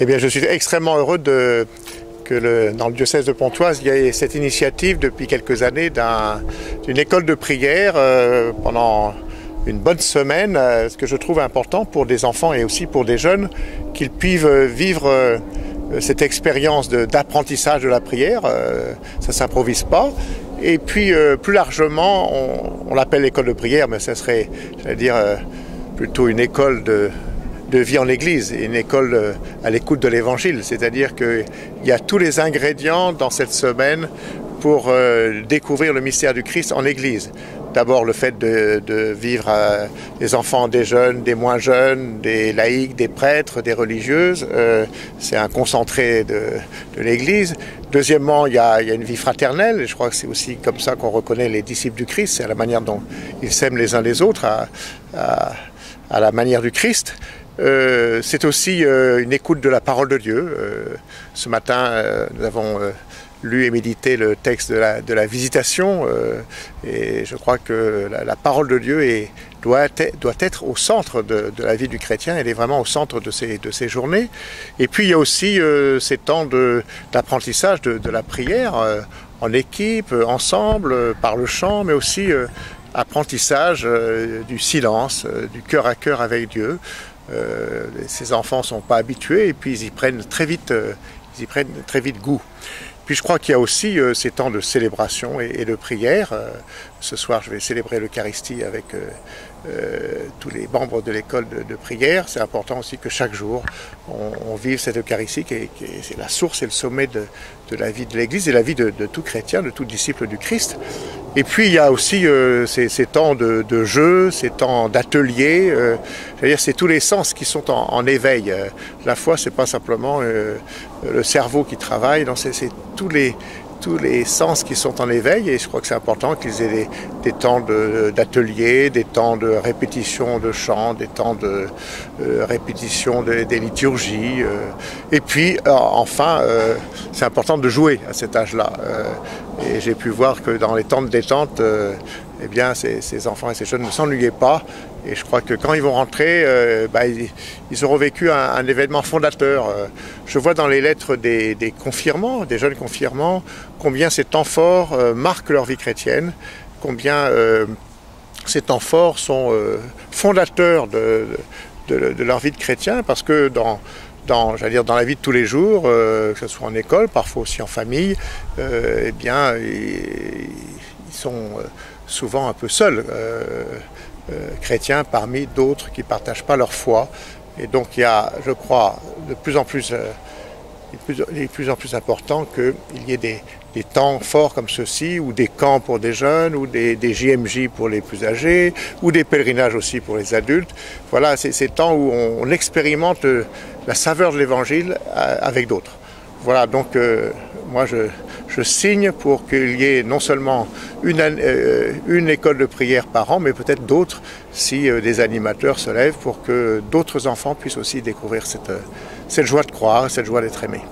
Eh bien, je suis extrêmement heureux dans le diocèse de Pontoise, il y a cette initiative depuis quelques années d'une école de prière pendant une bonne semaine, ce que je trouve important pour des enfants et aussi pour des jeunes, qu'ils puissent vivre cette expérience d'apprentissage de la prière. Ça ne s'improvise pas. Et puis, plus largement, on l'appelle l'école de prière, mais ça serait, j'allais dire, plutôt une école de vie en Église, une école à l'écoute de l'Évangile. C'est-à-dire qu'il y a tous les ingrédients dans cette semaine pour découvrir le mystère du Christ en Église. D'abord le fait de vivre des enfants, des jeunes, des moins jeunes, des laïcs, des prêtres, des religieuses. C'est un concentré de l'Église. Deuxièmement, il y a une vie fraternelle. Et je crois que c'est aussi comme ça qu'on reconnaît les disciples du Christ. C'est à la manière dont ils s'aiment les uns les autres, à la manière du Christ. C'est aussi une écoute de la parole de Dieu. Ce matin, nous avons lu et médité le texte de la visitation et je crois que la parole de Dieu doit être au centre de la vie du chrétien. Elle est vraiment au centre de ces journées. Et puis il y a aussi ces temps d'apprentissage de la prière en équipe, ensemble, par le chant, mais aussi apprentissage du silence, du cœur à cœur avec Dieu. Ces enfants ne sont pas habitués et puis ils y prennent très vite goût. Puis je crois qu'il y a aussi ces temps de célébration et de prière. Ce soir, je vais célébrer l'Eucharistie avec tous les membres de l'école de prière. C'est important aussi que chaque jour, on vive cette Eucharistie qui c'est la source et le sommet de la vie de l'Église et la vie de tout chrétien, de tout disciple du Christ. Et puis il y a aussi ces temps de jeu, ces temps d'atelier. C'est-à-dire c'est tous les sens qui sont en éveil. La foi, c'est pas simplement le cerveau qui travaille, non, c'est tous les sens qui sont en éveil, et je crois que c'est important qu'ils aient des temps d'atelier, des temps de répétition de chant, des temps de répétition des liturgies. Et puis, enfin, c'est important de jouer à cet âge-là. Et j'ai pu voir que dans les temps de détente, eh bien, ces enfants et ces jeunes ne s'ennuyaient pas. Et je crois que quand ils vont rentrer, ils auront vécu un événement fondateur. Je vois dans les lettres des confirmants, des jeunes confirmants, combien ces temps forts marquent leur vie chrétienne, combien ces temps forts sont fondateurs de leur vie de chrétien, parce que dans la vie de tous les jours, que ce soit en école, parfois aussi en famille, eh bien, ils sont souvent un peu seuls. Chrétiens parmi d'autres qui ne partagent pas leur foi. Et donc il y a, je crois, il est de plus en plus important qu'il y ait des temps forts comme ceux-ci, ou des camps pour des jeunes, ou des JMJ pour les plus âgés, ou des pèlerinages aussi pour les adultes. Voilà, c'est ces temps où on expérimente la saveur de l'Évangile avec d'autres. Voilà, donc moi je signe pour qu'il y ait non seulement une école de prière par an, mais peut-être d'autres, si des animateurs se lèvent pour que d'autres enfants puissent aussi découvrir cette joie de croire, cette joie d'être aimés.